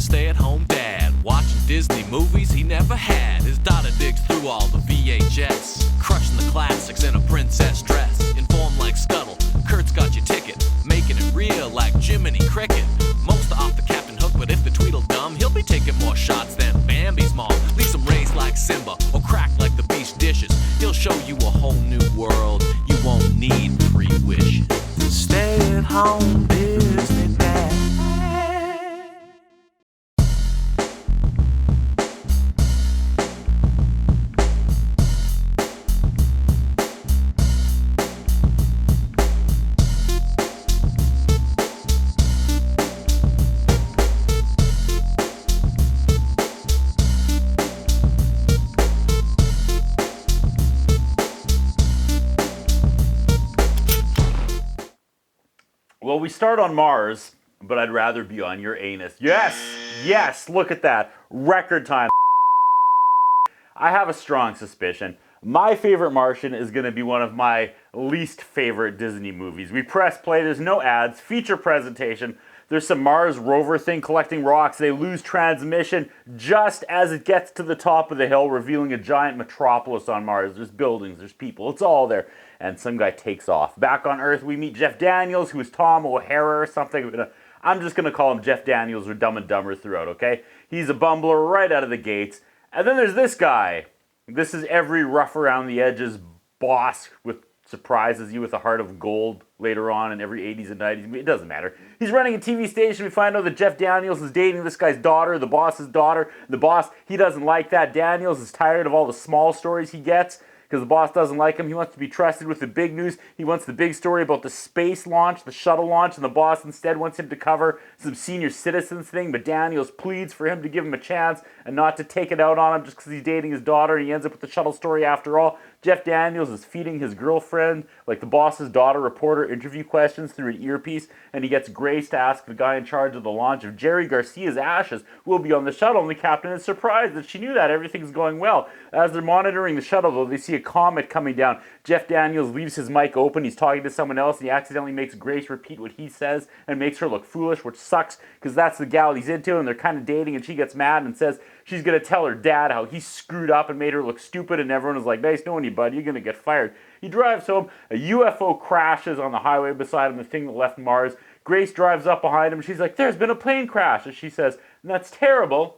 a stay-at-home dad, watching Disney movies he never had. His daughter digs through all the VHS, crushing the classics in a princess dress. Informed like Scuttle, Kurt's got your ticket, making it real like Jiminy Cricket. Most are off the Captain Hook, but if the Tweedledum, he'll be taking more shots than Bambi's mom. Leaves him raised like Simba, or cracked like the beach dishes. He'll show you a whole new world, you won't need 3 wishes. Stay at home, Disney Dad. Well, we start on Mars, but I'd rather be on your anus. Yes, look at that. Record time. I have a strong suspicion. My favorite Martian is going to be one of my least favorite Disney movies. We press play, there's no ads, feature presentation. There's some Mars rover thing collecting rocks. They lose transmission just as it gets to the top of the hill, revealing a giant metropolis on Mars. There's buildings, there's people, it's all there. And some guy takes off. Back on Earth, we meet Jeff Daniels, who is Tom O'Hara or something. I'm just going to call him Jeff Daniels or Dumb and Dumber throughout, okay? He's a bumbler right out of the gates. And then there's this guy. This is every rough around the edges boss with surprises you with a heart of gold later on in every 80s and 90s. It doesn't matter. He's running a TV station. We find out that Jeff Daniels is dating this guy's daughter, the boss's daughter. The boss, he doesn't like that. Daniels is tired of all the small stories he gets because the boss doesn't like him. He wants to be trusted with the big news. He wants the big story about the space launch, the shuttle launch, and the boss instead wants him to cover some senior citizens thing, but Daniels pleads for him to give him a chance and not to take it out on him just because he's dating his daughter, and he ends up with the shuttle story after all. Jeff Daniels is feeding his girlfriend, like the boss's daughter, reporter interview questions through an earpiece, and he gets Grace to ask the guy in charge of the launch if Jerry Garcia's ashes will be on the shuttle, and the captain is surprised that she knew that. Everything's going well. As they're monitoring the shuttle, though, they see a comet coming down. Jeff Daniels leaves his mic open. He's talking to someone else, and he accidentally makes Grace repeat what he says and makes her look foolish, which sucks because that's the gal he's into, and they're kind of dating, and she gets mad and says she's going to tell her dad how he screwed up and made her look stupid, and everyone is like, nice knowing you, bud. You're going to get fired. He drives home. A UFO crashes on the highway beside him, the thing that left Mars. Grace drives up behind him. She's like, there's been a plane crash. And she says, that's terrible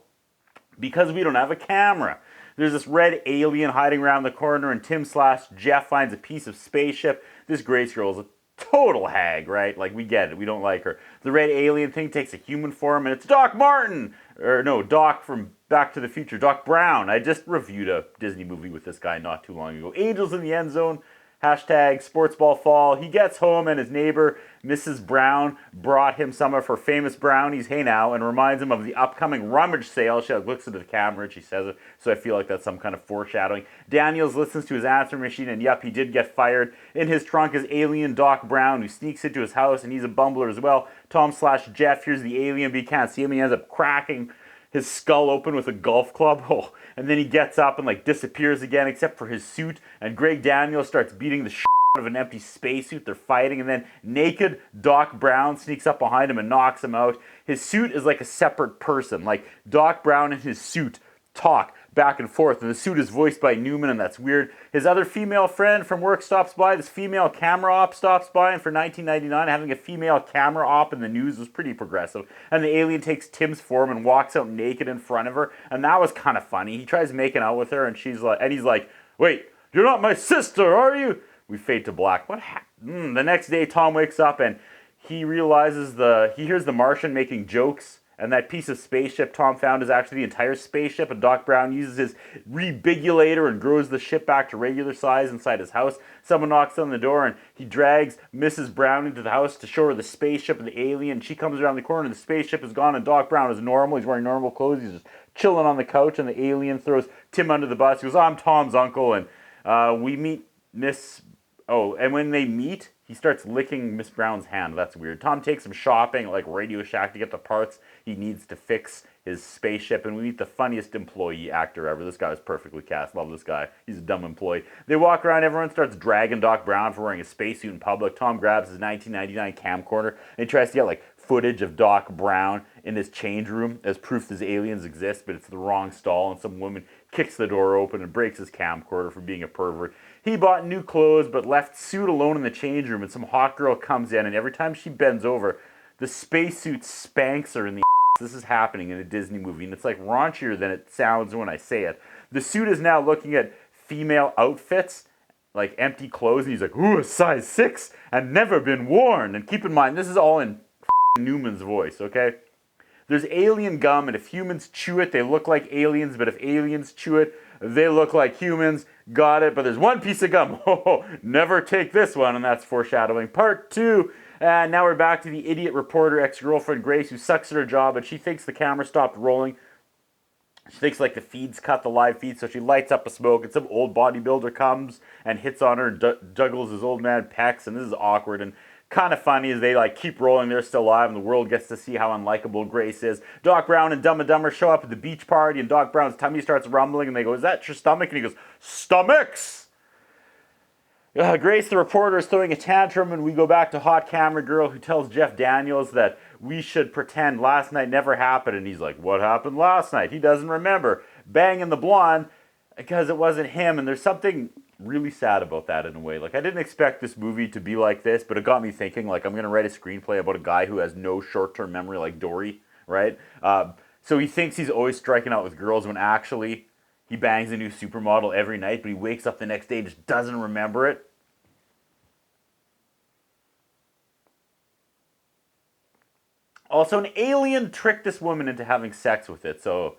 because we don't have a camera. There's this red alien hiding around the corner, and Tim/Jeff finds a piece of spaceship. This Grace girl is a total hag, right? Like, we get it. We don't like her. The red alien thing takes a human form, and it's Doc Martin. Or no, Doc from Back to the Future. Doc Brown. I just reviewed a Disney movie with this guy not too long ago. Angels in the End Zone. Hashtag sportsball fall. He gets home and his neighbor, Mrs. Brown, brought him some of her famous brownies, hey now, and reminds him of the upcoming rummage sale. She looks into the camera and she says it, so I feel like that's some kind of foreshadowing. Daniels listens to his answering machine, and yep, he did get fired. In his trunk is alien Doc Brown, who sneaks into his house, and he's a bumbler as well. Tom/Jeff here's the alien, but he can't see him. He ends up cracking his skull open with a golf club. Oh, and then he gets up and like disappears again, except for his suit. And Greg Daniels starts beating the shit out of an empty spacesuit. They're fighting, and then naked Doc Brown sneaks up behind him and knocks him out. His suit is like a separate person. Like Doc Brown and his suit talk back and forth, and the suit is voiced by Newman, and that's weird. His other female friend from work stops by. This female camera op stops by, and for 1999, having a female camera op in the news was pretty progressive. And the alien takes Tim's form and walks out naked in front of her, and that was kind of funny. He tries making out with her, and he's like, "Wait, you're not my sister, are you?" We fade to black. What happened? The next day, Tom wakes up and he realizes he hears the Martian making jokes. And that piece of spaceship Tom found is actually the entire spaceship, and Doc Brown uses his rebigulator and grows the ship back to regular size inside his house. Someone knocks on the door, and he drags Mrs. Brown into the house to show her the spaceship and the alien. She comes around the corner, and the spaceship is gone, and Doc Brown is normal. He's wearing normal clothes. He's just chilling on the couch, and the alien throws Tim under the bus. He goes, I'm Tom's uncle, and we meet Oh, and when they meet, he starts licking Miss Brown's hand. That's weird. Tom takes him shopping at like Radio Shack to get the parts he needs to fix his spaceship, and we meet the funniest employee actor ever. This guy was perfectly cast. Love this guy. He's a dumb employee. They walk around. Everyone starts dragging Doc Brown for wearing a spacesuit in public. Tom grabs his 1999 camcorder and he tries to get like footage of Doc Brown in his change room as proof his aliens exist, but it's the wrong stall, and some woman kicks the door open and breaks his camcorder for being a pervert. He bought new clothes but left suit alone in the change room, and some hot girl comes in, and every time she bends over, the spacesuit spanks her in the ass. This is happening in a Disney movie, and it's like raunchier than it sounds when I say it. The suit is now looking at female outfits, like empty clothes, and he's like, ooh, a size 6 and never been worn. And keep in mind, this is all in Newman's voice, okay? There's alien gum, and if humans chew it, they look like aliens, but if aliens chew it, they look like humans. Got it, but there's one piece of gum. Oh, never take this one, and that's foreshadowing. Part 2. And now we're back to the idiot reporter ex-girlfriend Grace, who sucks at her job, and she thinks the camera stopped rolling. She thinks like the feeds cut, the live feed, so she lights up a smoke, and some old bodybuilder comes and hits on her and juggles his old man pecs, and this is awkward and kind of funny as they like keep rolling. They're still alive, and the world gets to see how unlikable Grace is. Doc Brown and Dumb and Dumber show up at the beach party, and Doc Brown's tummy starts rumbling, and they go, is that your stomach? And he goes, stomachs! Grace, the reporter, is throwing a tantrum, and we go back to Hot Camera Girl, who tells Jeff Daniels that we should pretend last night never happened, and he's like, what happened last night? He doesn't remember. Banging the blonde, because it wasn't him, and there's something really sad about that in a way. Like, I didn't expect this movie to be like this, but it got me thinking, like, I'm going to write a screenplay about a guy who has no short-term memory like Dory, right? So he thinks he's always striking out with girls when actually he bangs a new supermodel every night, but he wakes up the next day and just doesn't remember it. Also, an alien tricked this woman into having sex with it, so...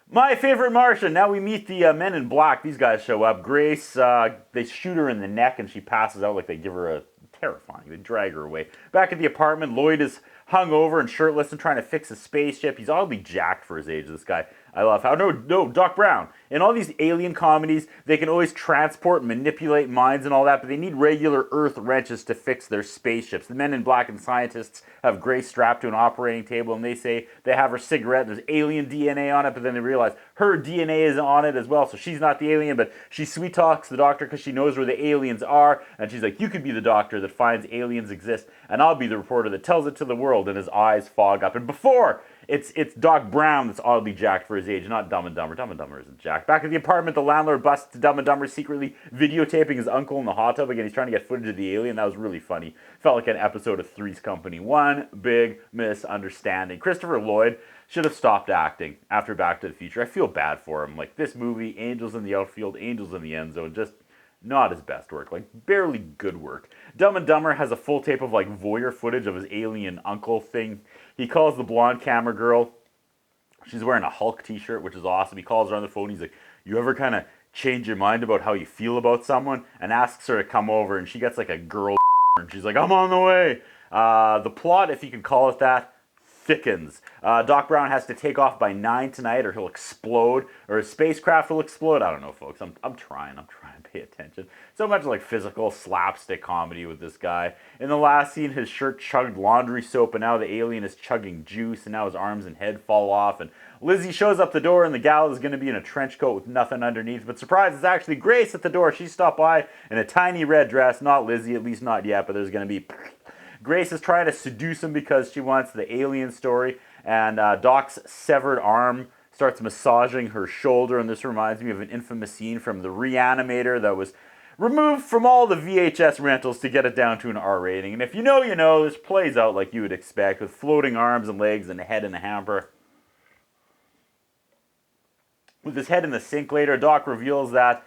My favorite Martian. Now we meet the men in black. These guys show up. Grace, they shoot her in the neck and she passes out like they give her a terrifying. They drag her away. Back at the apartment, Lloyd is hungover and shirtless and trying to fix a spaceship. He's oddly jacked for his age, this guy. I love how, no, Doc Brown. In all these alien comedies, they can always transport and manipulate minds and all that, but they need regular Earth wrenches to fix their spaceships. The men in black and scientists have Grace strapped to an operating table, and they say they have her cigarette. There's alien DNA on it, but then they realize her DNA is on it as well, so she's not the alien, but she sweet talks the doctor because she knows where the aliens are, and she's like, you could be the doctor that finds aliens exist, and I'll be the reporter that tells it to the world, and his eyes fog up. And before, it's Doc Brown that's oddly jacked for his age, not Dumb and Dumber. Dumb and Dumber isn't jacked. Back at the apartment, the landlord busts Dumb and Dumber secretly videotaping his uncle in the hot tub. Again, he's trying to get footage of the alien. That was really funny. Felt like an episode of Three's Company. One big misunderstanding. Christopher Lloyd should have stopped acting after Back to the Future. I feel bad for him. Like, this movie, Angels in the Outfield, Angels in the End Zone, just not his best work. Like, barely good work. Dumb and Dumber has a full tape of, like, voyeur footage of his alien uncle thing. He calls the blonde camera girl. She's wearing a Hulk t-shirt, which is awesome. He calls her on the phone. He's like, you ever kind of change your mind about how you feel about someone? And asks her to come over, and she gets like a girl, and she's like, I'm on the way. The plot, if you can call it that, thickens. Doc Brown has to take off by 9 tonight, or he'll explode, or his spacecraft will explode. I don't know, folks. I'm trying to pay attention. So much like physical slapstick comedy with this guy. In the last scene, his shirt chugged laundry soap, and now the alien is chugging juice, and now his arms and head fall off, and Lizzie shows up the door, and the gal is going to be in a trench coat with nothing underneath, but surprise, it's actually Grace at the door. She stopped by in a tiny red dress. Not Lizzie, at least not yet, but there's going to be... Grace is trying to seduce him because she wants the alien story, and Doc's severed arm starts massaging her shoulder, and this reminds me of an infamous scene from The Reanimator that was removed from all the VHS rentals to get it down to an R rating. And if you know, you know, this plays out like you would expect, with floating arms and legs and a head in a hamper. With his head in the sink later, Doc reveals that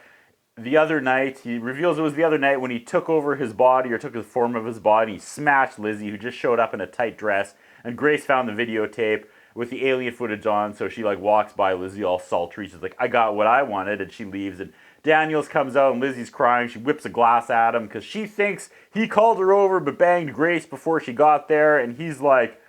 the other night, he reveals it was the other night when he took over his body, or took the form of his body, he smashed Lizzie, who just showed up in a tight dress, and Grace found the videotape with the alien footage on, so she like walks by Lizzie all sultry. She's like, I got what I wanted, and she leaves, and Daniels comes out, and Lizzie's crying. She whips a glass at him, because she thinks he called her over, but banged Grace before she got there, and he's like,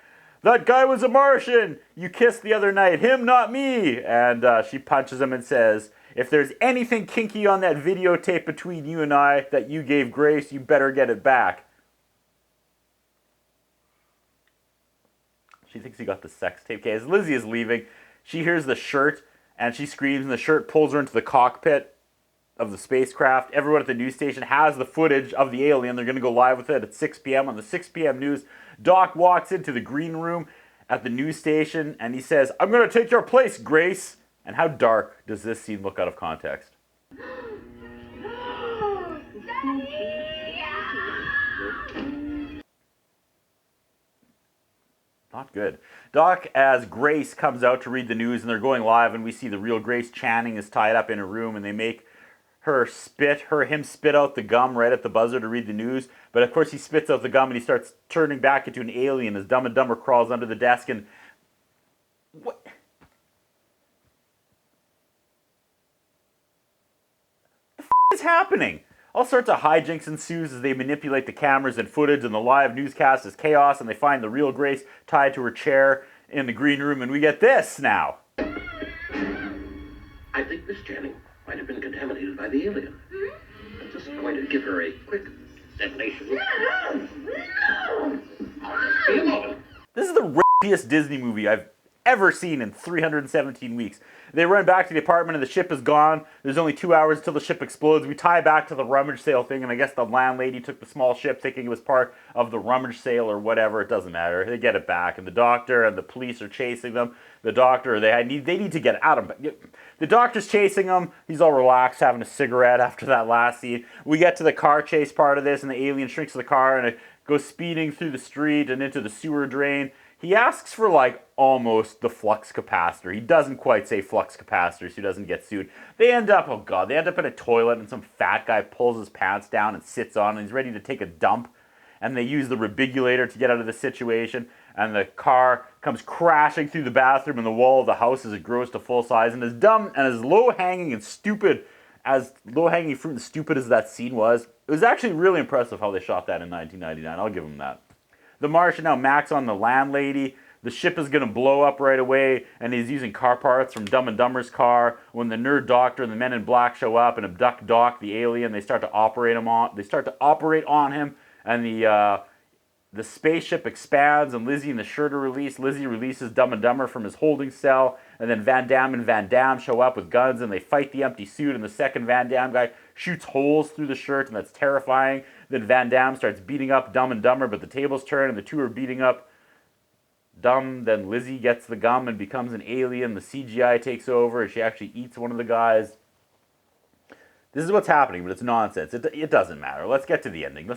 that guy was a Martian! You kissed the other night, him, not me! And she punches him and says, if there's anything kinky on that videotape between you and I that you gave Grace, you better get it back. She thinks he got the sex tape. Okay, as Lizzie is leaving, she hears the shirt, and she screams, and the shirt pulls her into the cockpit of the spacecraft. Everyone at the news station has the footage of the alien. They're going to go live with it at 6 p.m. on the 6 p.m. news. Doc walks into the green room at the news station, and he says, "I'm going to take your place, Grace." And how dark does this scene look out of context? Not good. Doc, as Grace comes out to read the news, and they're going live, and we see the real Grace Channing is tied up in a room, and they make him spit out the gum right at the buzzer to read the news. But of course he spits out the gum, and he starts turning back into an alien as Dumb and Dumber crawls under the desk. And what? Is happening? All sorts of hijinks ensues as they manipulate the cameras and footage, and the live newscast is chaos, and they find the real Grace tied to her chair in the green room, and we get this now. I think Miss Channing might have been contaminated by the alien. I'm just going to give her a quick examination. Be a moment. This is the rappiest Disney movie I've ever seen in 317 weeks. They run back to the apartment and the ship is gone. There's only 2 hours until the ship explodes. We tie back to the rummage sale thing, and I guess the landlady took the small ship thinking it was part of the rummage sale or whatever. It doesn't matter. They get it back, and the doctor and the police are chasing them. The doctor, they need to get out of it. The doctor's chasing them. He's all relaxed, having a cigarette after that last scene. We get to the car chase part of this, and the alien shrinks the car, and it goes speeding through the street and into the sewer drain. He asks for, like, almost the flux capacitor. He doesn't quite say flux capacitor, so he doesn't get sued. They end up in a toilet, and some fat guy pulls his pants down and sits on, and he's ready to take a dump. And they use the rebigulator to get out of the situation, and the car comes crashing through the bathroom and the wall of the house as it grows to full size. And as dumb and as low-hanging and stupid, as low-hanging fruit and stupid as that scene was, it was actually really impressive how they shot that in 1999. I'll give them that. The Martian now Max on the landlady. The ship is going to blow up right away, and he's using car parts from Dumb and Dumber's car. When the nerd doctor and the men in black show up and abduct Doc, the alien, they start to operate on him, and the spaceship expands, and Lizzie and the shirt are released. Lizzie releases Dumb and Dumber from his holding cell, and then Van Damme and Van Damme show up with guns, and they fight the empty suit, and the second Van Damme guy shoots holes through the shirt, and that's terrifying. Then Van Damme starts beating up Dumb and Dumber, but the tables turn, and the two are beating up Dumb. Then Lizzie gets the gum and becomes an alien. The CGI takes over, and she actually eats one of the guys. This is what's happening, but it's nonsense. It doesn't matter. Let's get to the ending.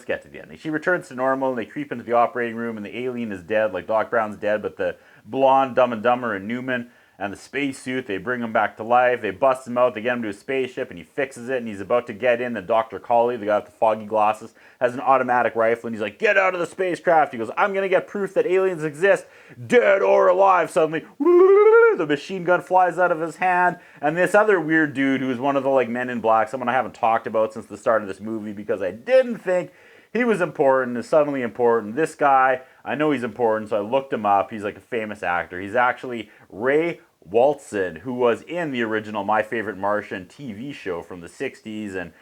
She returns to normal, and they creep into the operating room, and the alien is dead, like Doc Brown's dead, but the blonde Dumb and Dumber and Newman and the spacesuit, they bring him back to life. They bust him out, they get him to a spaceship, and he fixes it, and he's about to get in, and Dr. Colley, the guy with the foggy glasses, has an automatic rifle, and he's like, "Get out of the spacecraft." He goes, "I'm going to get proof that aliens exist, dead or alive." Suddenly, the machine gun flies out of his hand, and this other weird dude who is one of the men in black, someone I haven't talked about since the start of this movie because I didn't think he was important, is suddenly important. This guy, I know he's important, so I looked him up. He's like a famous actor. He's actually Ray Walston, who was in the original My Favorite Martian TV show from the 60s, and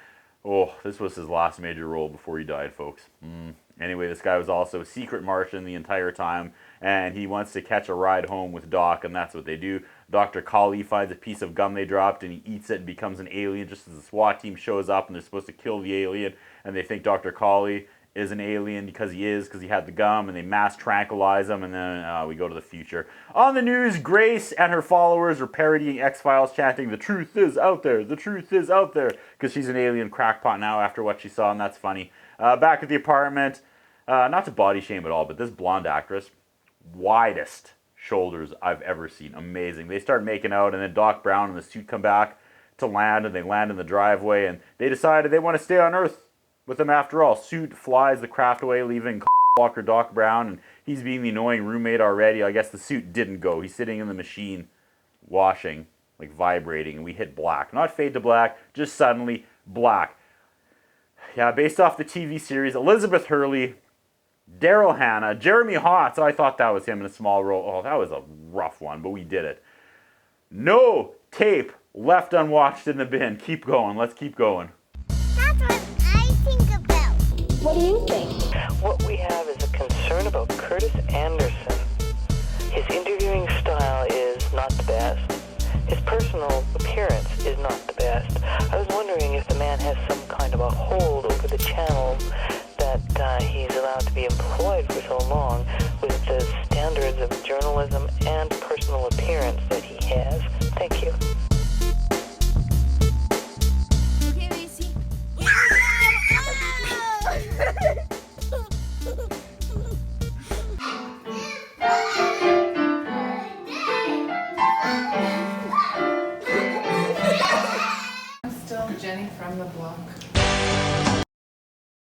this was his last major role before he died, folks. Anyway, this guy was also a secret Martian the entire time, and he wants to catch a ride home with Doc, and that's what they do. Dr. Colley finds a piece of gum they dropped, and he eats it and becomes an alien just as the SWAT team shows up, and they're supposed to kill the alien, and they think Dr. Colley is an alien because he had the gum, and they mass tranquilize him, and then we go to the future. On the news, Grace and her followers are parodying X-Files, chanting, "The truth is out there, the truth is out there," because she's an alien crackpot now after what she saw, and that's funny. Back at the apartment, not to body shame at all, but this blonde actress, widest shoulders I've ever seen. Amazing. They start making out, and then Doc Brown and the suit come back to land, and they land in the driveway, and they decided they want to stay on Earth with them after all. Suit flies the craft away, leaving Walker Doc Brown, and he's being the annoying roommate already. I guess the suit didn't go. He's sitting in the machine, washing, vibrating, and we hit black. Not fade to black, just suddenly black. Yeah, based off the TV series, Elizabeth Hurley, Daryl Hannah, Jeremy Hotz. I thought that was him in a small role. Oh, that was a rough one, but we did it. No tape Left unwatched in the bin. Keep going. Let's keep going. That's what I think about. What do you think? What we have is a concern about Curtis Anderson. His interviewing style is not the best. His personal appearance is not the best. I was wondering if the man has some kind of a hold over the channel that he's allowed to be employed for so long with the standards of journalism and personal appearance that he has. Thank you. Okay, Macy. I'm still Jenny from the block.